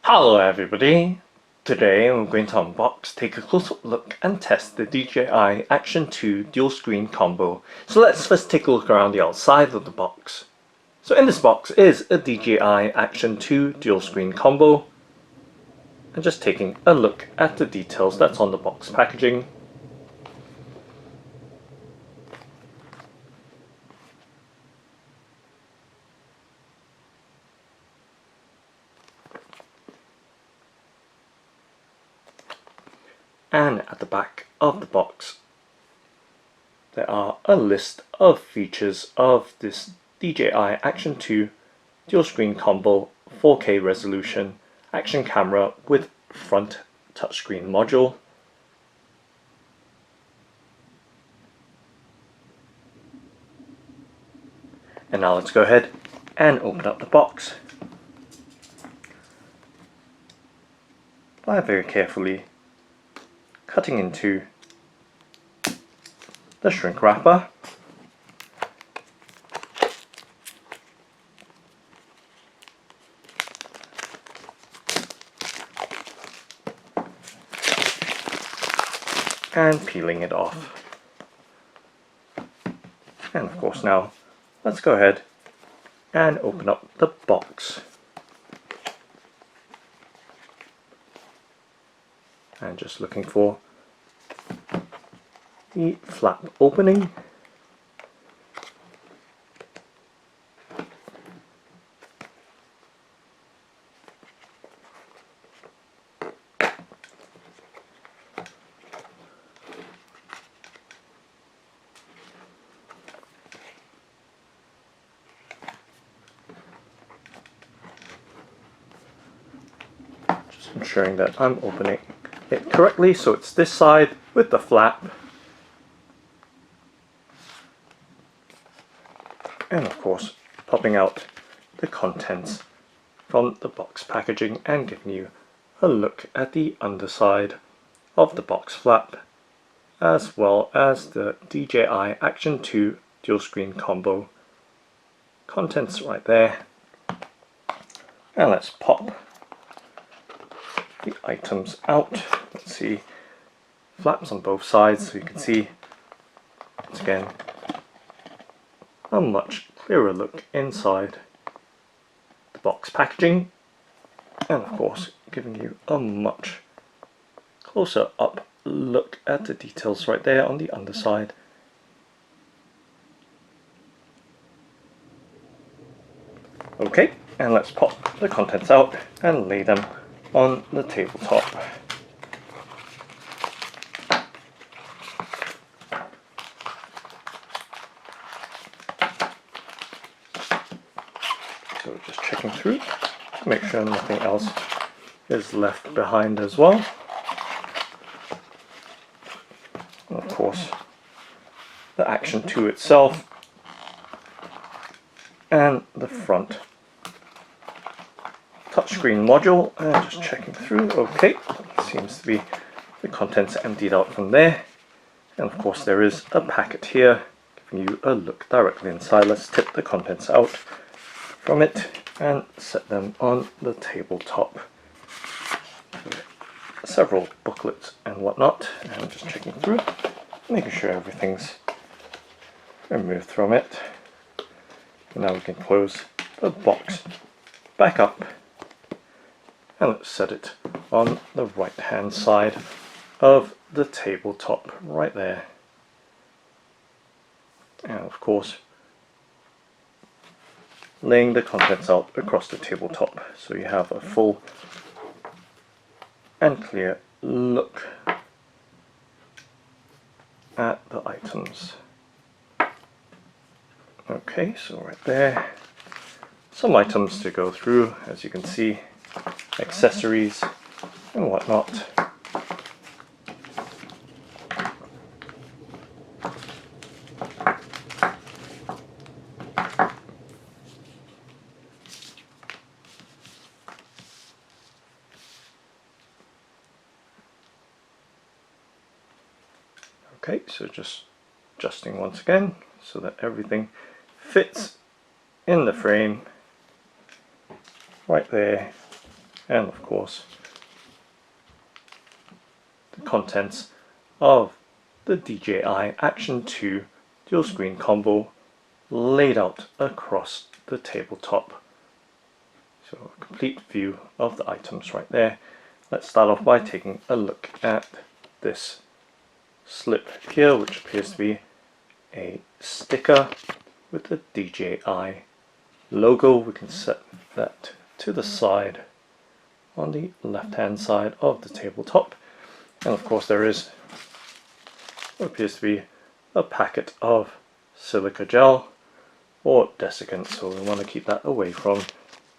Hello everybody! Today I'm going to unbox, take a close-up look and test the DJI Action 2 dual screen combo. So let's first take a look around the outside of the box. So in this box is a DJI Action 2 dual screen combo. And just taking a look at the details that's on the box packaging. And at the back of the box there are a list of features of this DJI Action 2 dual screen combo 4K resolution action camera with front touchscreen module. And now let's go ahead and open up the box by very carefully cutting into the shrink wrapper. And peeling it off. And of course now let's go ahead and open up the box. And just looking for the flap opening. Just ensuring that I'm opening it correctly, so it's this side with the flap, and of course popping out the contents from the box packaging and giving you a look at the underside of the box flap, as well as the DJI Action 2 dual screen combo contents right there. And let's pop the items out. Let's see, flaps on both sides, so you can see once again a much clearer look inside the box packaging, and of course giving you a much closer up look at the details right there on the underside. Okay, and let's pop the contents out and lay them on the tabletop. So just checking through to make sure nothing else is left behind as well. And of course the Action 2 itself and the front touchscreen module, and just checking through. Okay, seems to be the contents emptied out from there, and of course there is a packet here giving you a look directly inside. Let's tip the contents out from it and set them on the tabletop. Several booklets and whatnot, and just checking through, making sure everything's removed from it. And now we can close the box back up, and let's set it on the right hand side of the tabletop right there. And of course laying the contents out across the tabletop so you have a full and clear look at the items. Okay, so right there, some items to go through, as you can see, accessories and whatnot. Okay, so just adjusting once again so that everything fits in the frame right there and of course the contents of the DJI Action 2 dual screen combo laid out across the tabletop. So a complete view of the items right there. Let's start off by taking a look at this slip here, which appears to be a sticker with the DJI logo. We can set that to the side on the left hand side of the tabletop, and of course there is what appears to be a packet of silica gel or desiccant, so we want to keep that away from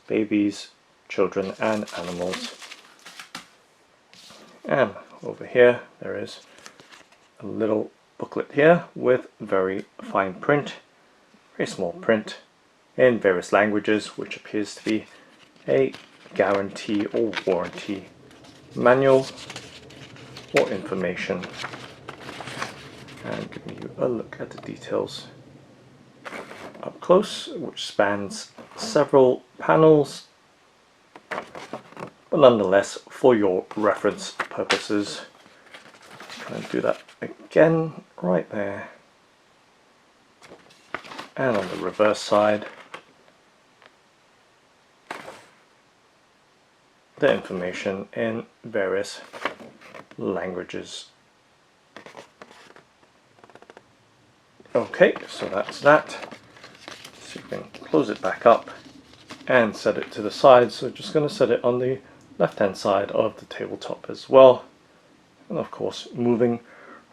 babies, children and animals. And over here there is a little booklet here with very fine print, very small print in various languages, which appears to be a guarantee or warranty manual or information, and giving you a look at the details up close, which spans several panels, but nonetheless for your reference purposes. Try and do that again right there, and on the reverse side the information in various languages. Okay, so that's that. So you can close it back up and set it to the side. So just going to set it on the left hand side of the tabletop as well. And of course moving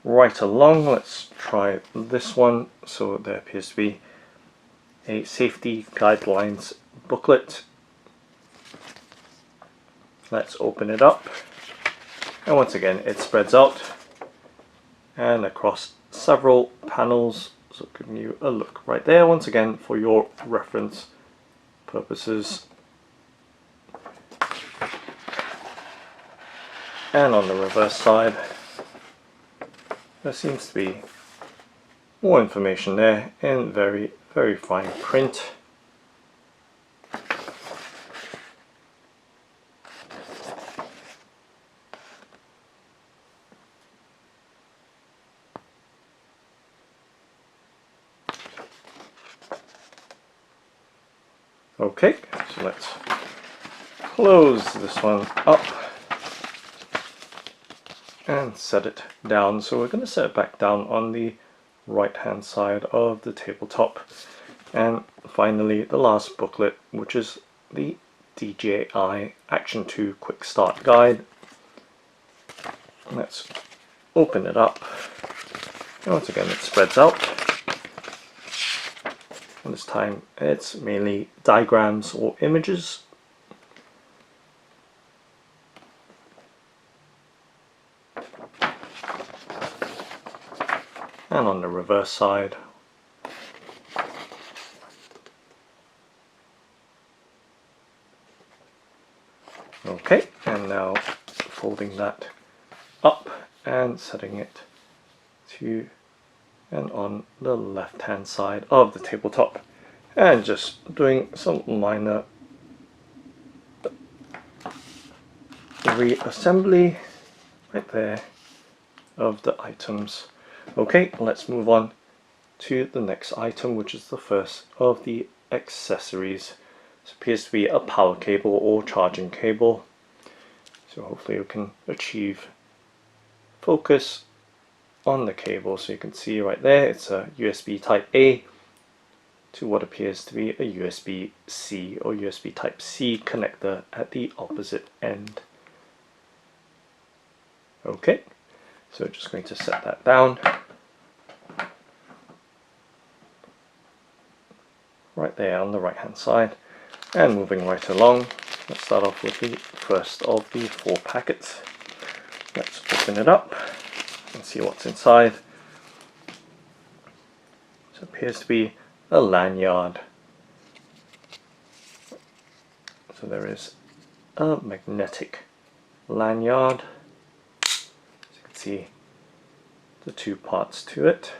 right along, let's try this one. So there appears to be a safety guidelines booklet. Let's open it up, and once again it spreads out and across several panels, so giving you a look right there once again for your reference purposes. And on the reverse side there seems to be more information there in very fine print. Okay, so let's close this one up and set it down. So we're going to set it back down on the right hand side of the tabletop. And finally the last booklet, which is the DJI Action 2 Quick Start Guide. Let's open it up, and once again it spreads out. And this time it's mainly diagrams or images. And on the reverse side okay, and now folding that up and setting it to and on the left hand side of the tabletop, and just doing some minor reassembly right there of the items. Okay, let's move on to the next item, which is the first of the accessories. This appears to be a power cable or charging cable, so hopefully you can achieve focus on the cable. So you can see right there it's a USB type A to what appears to be a USB-C or USB type C connector at the opposite end. Okay, so just going to set that down right there on the right hand side, and moving right along, let's start off with the first of the 4 packets. Let's open it up and see what's inside. So it appears to be a lanyard. So there is a magnetic lanyard. As you can see the 2 parts to it.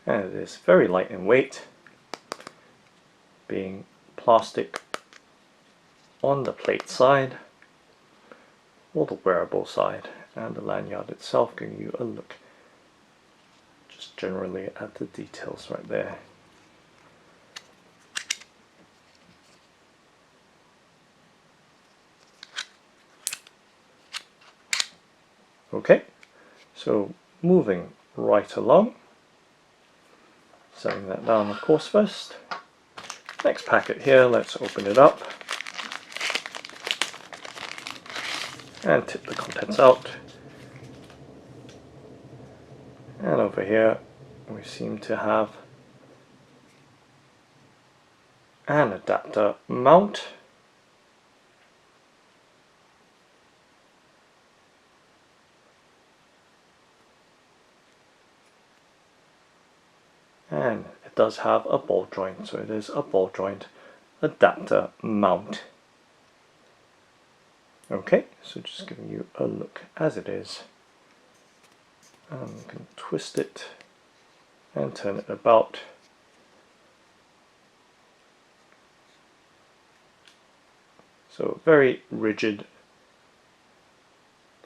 And it is very light in weight. being plastic on the plate side or the wearable side, and the lanyard itself giving you a look just generally at the details right there. Okay, so moving right along, setting that down of course first. Next packet here, let's open it up and tip the contents out. And over here we seem to have an adapter mount. And it does have a ball joint, so it is a ball joint adapter mount. Okay, so just giving you a look as it is. You can twist it and turn it about. So very rigid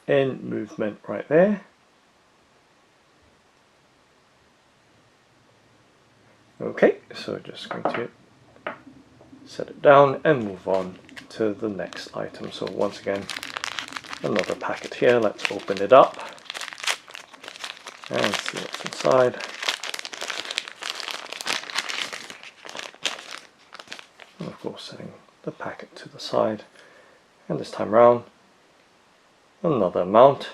in movement right there. Okay, so just going to set it down and move on to the next item. So once again, another packet here. Let's open it up and see what's inside. And of course, setting the packet to the side. And this time round, another mount.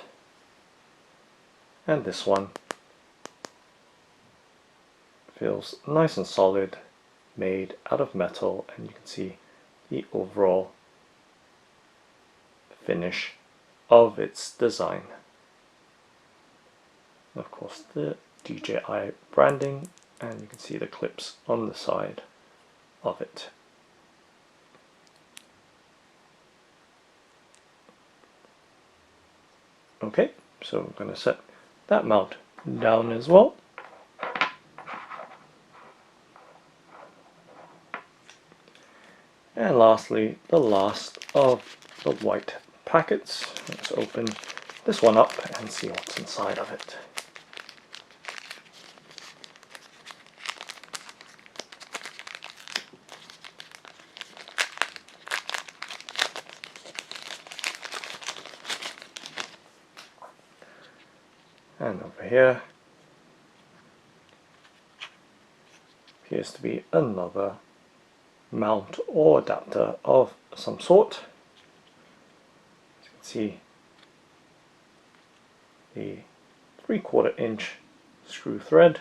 And this one feels nice and solid, made out of metal, and you can see the overall finish of its design. Of course, the DJI branding, and you can see the clips on the side of it. Okay, so I'm going to set that mount down as well. And lastly, the last of the white packets. Let's open this one up and see what's inside of it. And over here appears to be another mount or adapter of some sort. As you can see, the 3/4 inch screw thread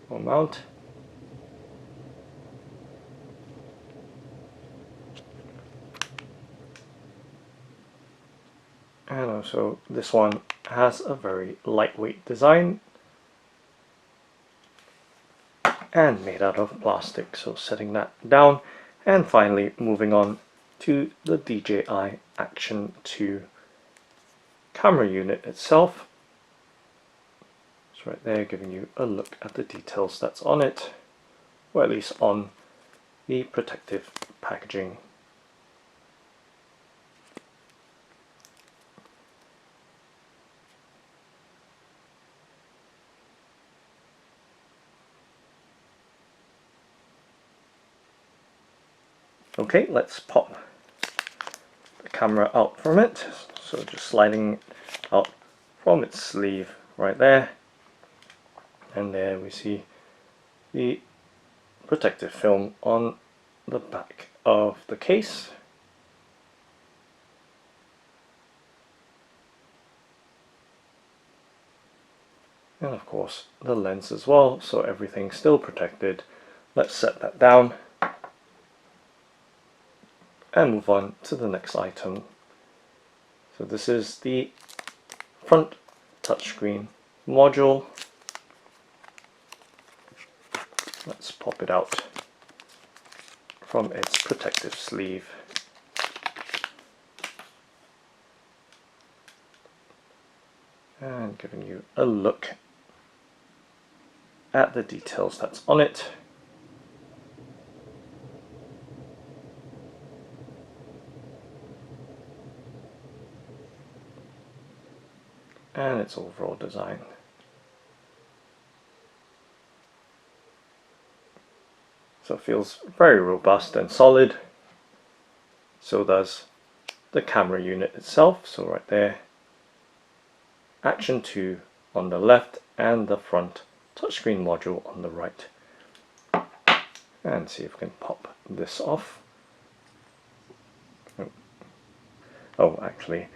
or mount. And also this one has a very lightweight design and made out of plastic, so setting that down. And finally moving on to the DJI Action 2 camera unit itself. It's right there, giving you a look at the details that's on it, or at least on the protective packaging. Okay, let's pop the camera out from it. So just sliding out from its sleeve right there. And there we see the protective film on the back of the case. And of course the lens as well, so everything's still protected. Let's set that down and move on to the next item. So this is the front touchscreen module. Let's pop it out from its protective sleeve. And giving you a look at the details that's on it. and its overall design. So it feels very robust and solid. So does the camera unit itself. So right there, Action 2 on the left and the front touchscreen module on the right. And see if we can pop this off. Oh, actually,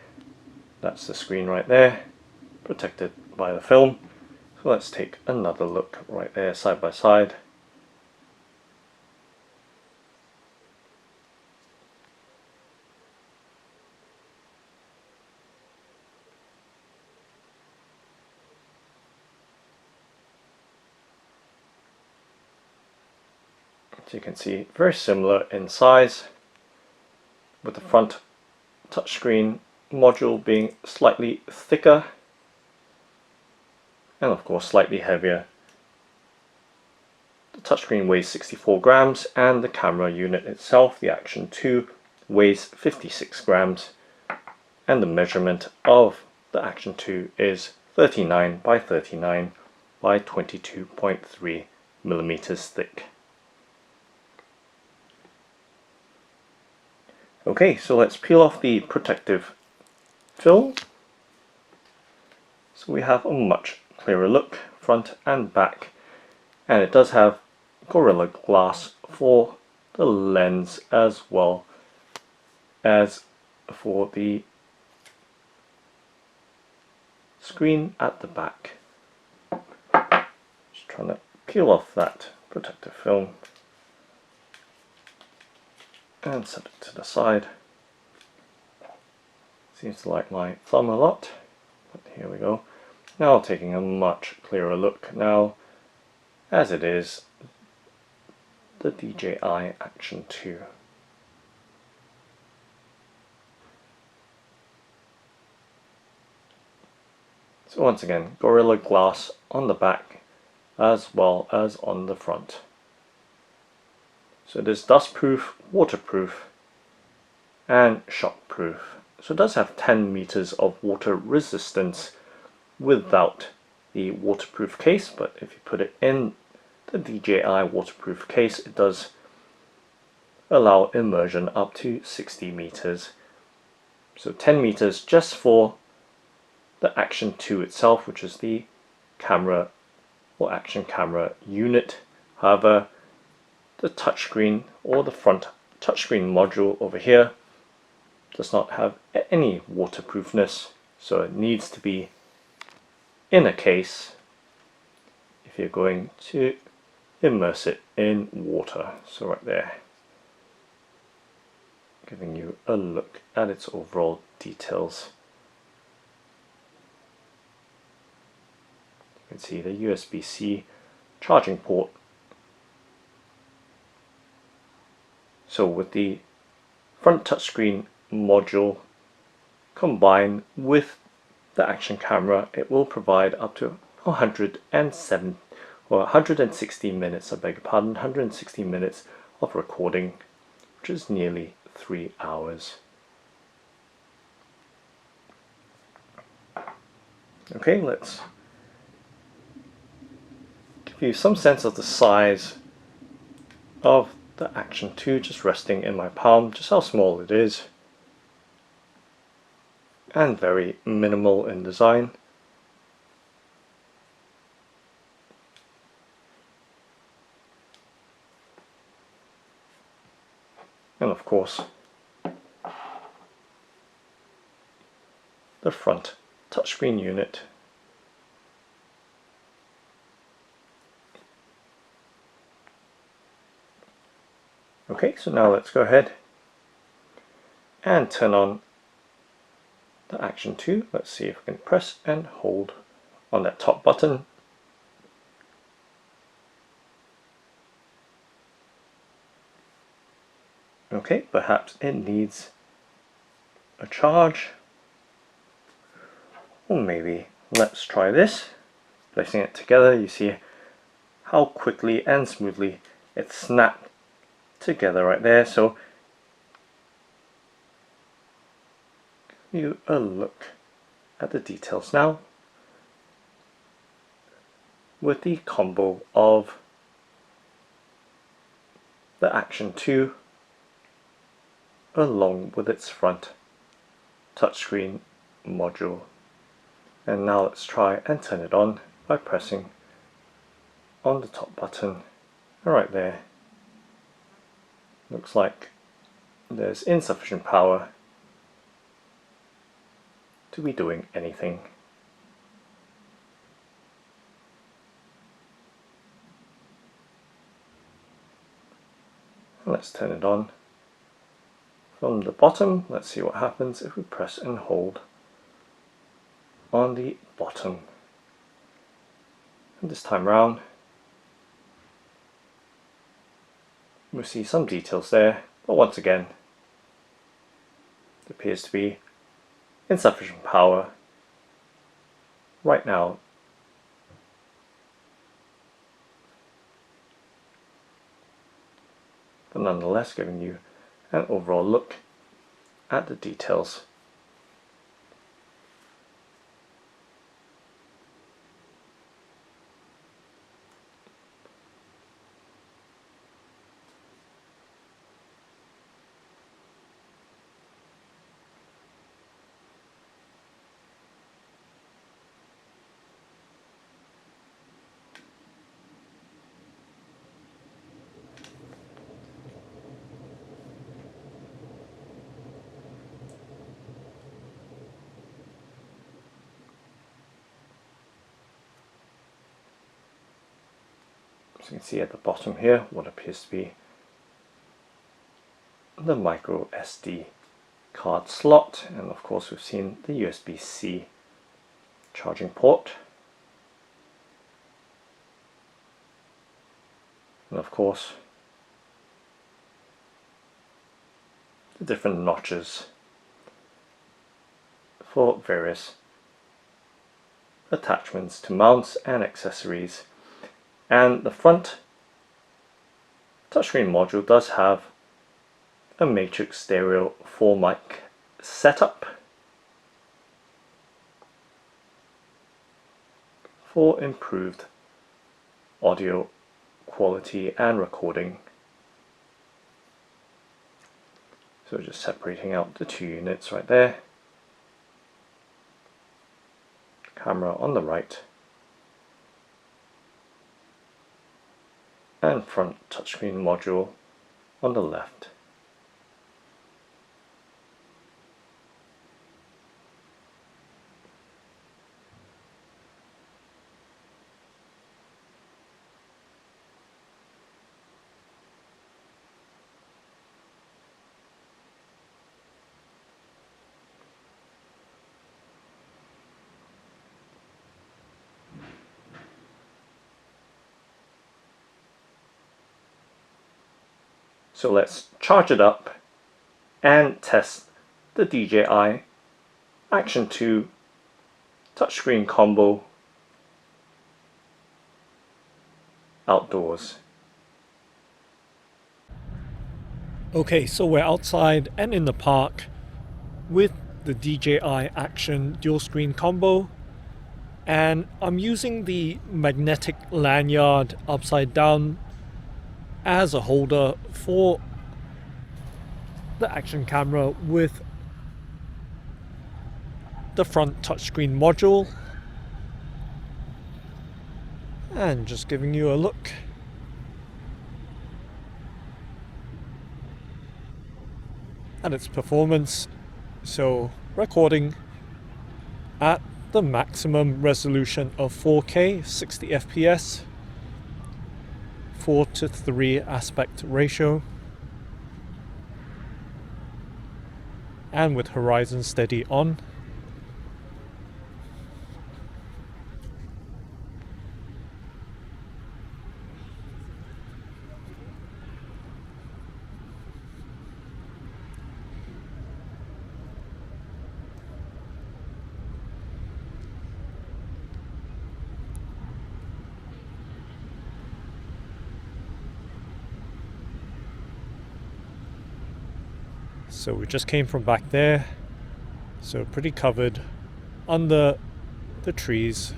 that's the screen right there, protected by the film. So let's take another look right there, side by side. So you can see very similar in size, with the front touchscreen module being slightly thicker and of course slightly heavier. The touchscreen weighs 64 grams and the camera unit itself, the Action 2, weighs 56 grams, and the measurement of the Action 2 is 39 by 39 by 22.3 millimeters thick. Okay, so let's peel off the protective film. So we have a much clearer look, front and back, and it does have Gorilla Glass for the lens as well as for the screen at the back. Just trying to peel off that protective film and set it to the side. Seems to like my thumb a lot, but here we go. Now taking a much clearer look now, as it is the DJI Action 2. So once again, Gorilla Glass on the back as well as on the front. So it is dustproof, waterproof and shockproof. So it does have 10 meters of water resistance without the waterproof case, but if you put it in the DJI waterproof case, it does allow immersion up to 60 meters. So 10 meters just for the Action 2 itself, which is the camera or action camera unit. However, the touchscreen or the front touchscreen module over here does not have any waterproofness, so it needs to be in a case if you're going to immerse it in water. So right there, giving you a look at its overall details. You can see the USB-C charging port. So with the front touchscreen module combined with the action camera, it will provide up to 160 minutes, I beg your pardon, 160 minutes of recording, which is nearly 3 hours. Okay, let's give you some sense of the size of the Action 2 just resting in my palm, just how small it is, and very minimal in design. And of course, the front touchscreen unit. Okay, so now let's go ahead and turn on the Action 2. Let's see if we can press and hold on that top button. Okay, perhaps it needs a charge, or maybe let's try this. Placing it together, you see how quickly and smoothly it snapped together right there. So give you a look at the details now. with the combo of the Action 2 along with its front touchscreen module. And now let's try and turn it on by pressing on the top button right there. Looks like there's insufficient power to be doing anything. Let's turn it on from the bottom. Let's see what happens if we press and hold on the bottom. And this time round we'll see some details there, but once again it appears to be insufficient power right now. But nonetheless giving you an overall look at the details. So you can see at the bottom here what appears to be the micro SD card slot, and of course we've seen the USB-C charging port, and of course the different notches for various attachments to mounts and accessories. And the front touchscreen module does have a matrix stereo 4 mic setup for improved audio quality and recording. So just separating out the two units right there. Camera on the right and front touchscreen module on the left. So let's charge it up and test the DJI Action 2 touchscreen combo outdoors. Okay, so we're outside and in the park with the DJI Action dual screen combo, and I'm using the magnetic lanyard upside down as a holder for the Action camera with the front touchscreen module, and just giving you a look at its performance. So recording at the maximum resolution of 4K 60 FPS, 4:3 aspect ratio, and with horizon steady on. So we just came from back there, so pretty covered under the trees.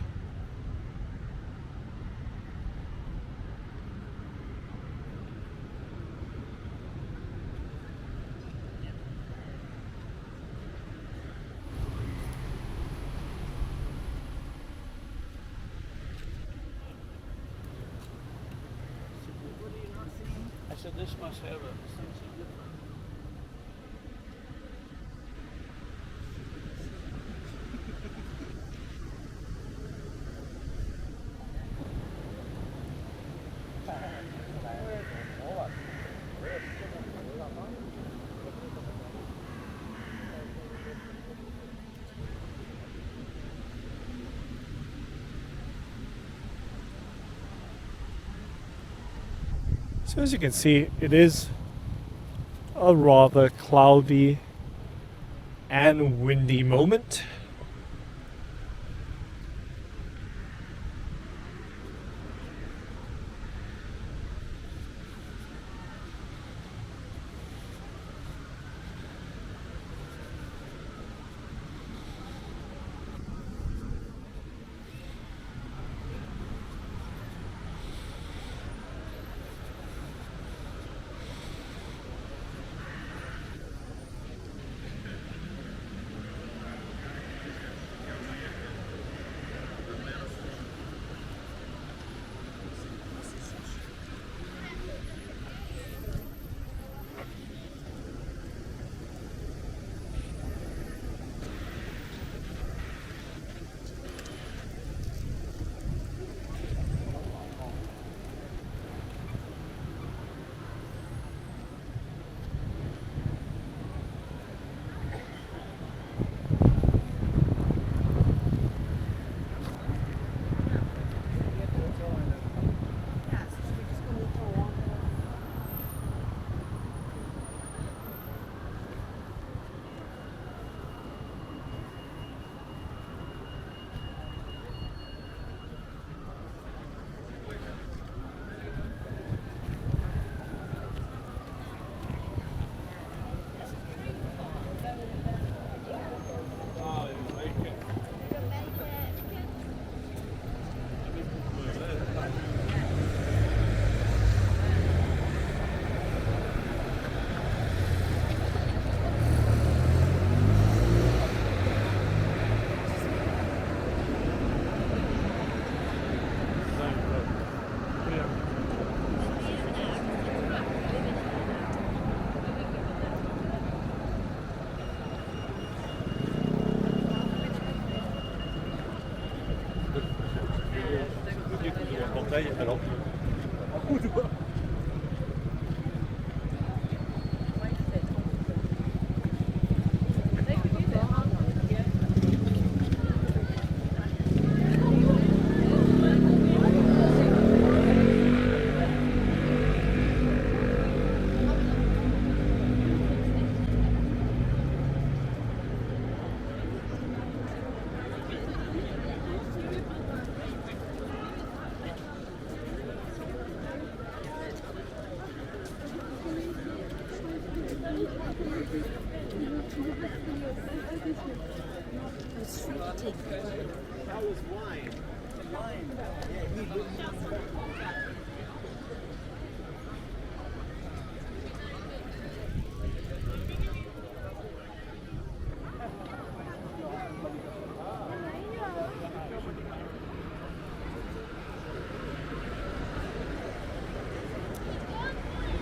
said this must have a sensor different. So as you can see, it is a rather cloudy and windy moment.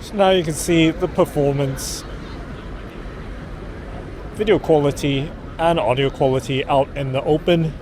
So now you can see the performance, video quality and audio quality out in the open.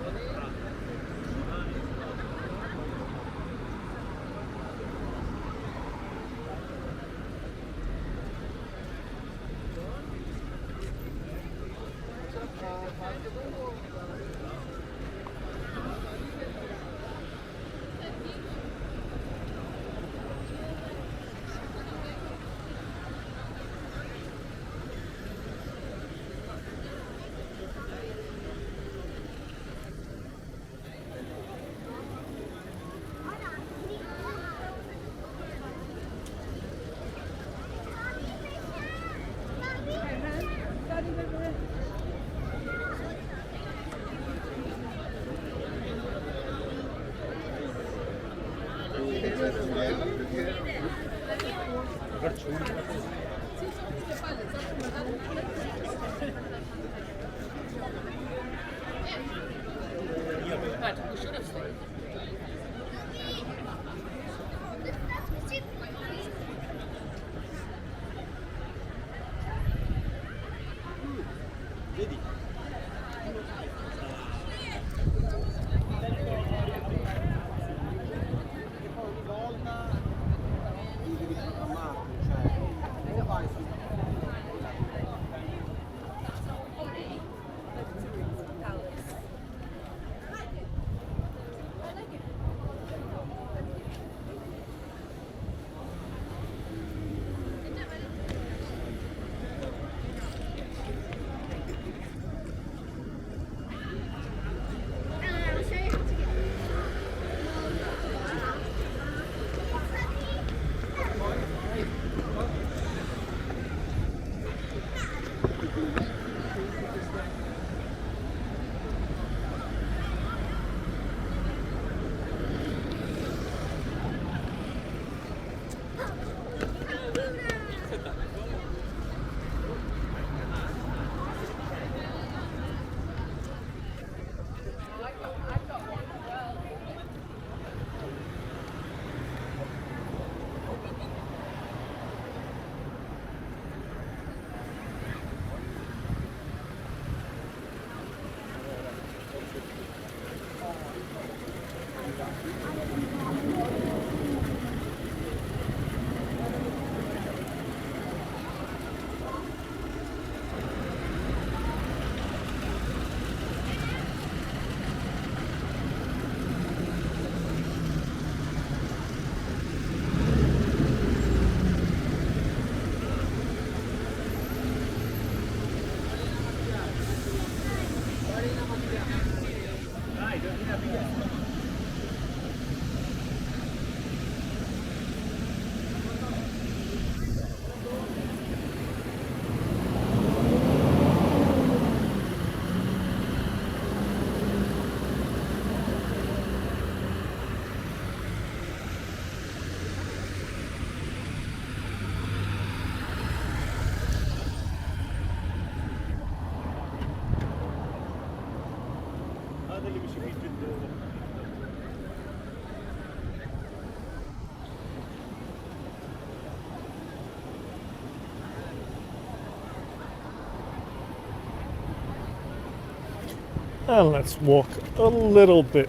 And let's walk a little bit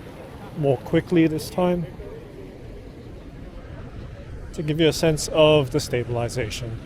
more quickly this time to give you a sense of the stabilization.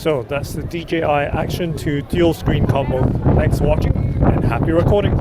So that's the DJI Action 2 dual screen combo. Thanks for watching and happy recording.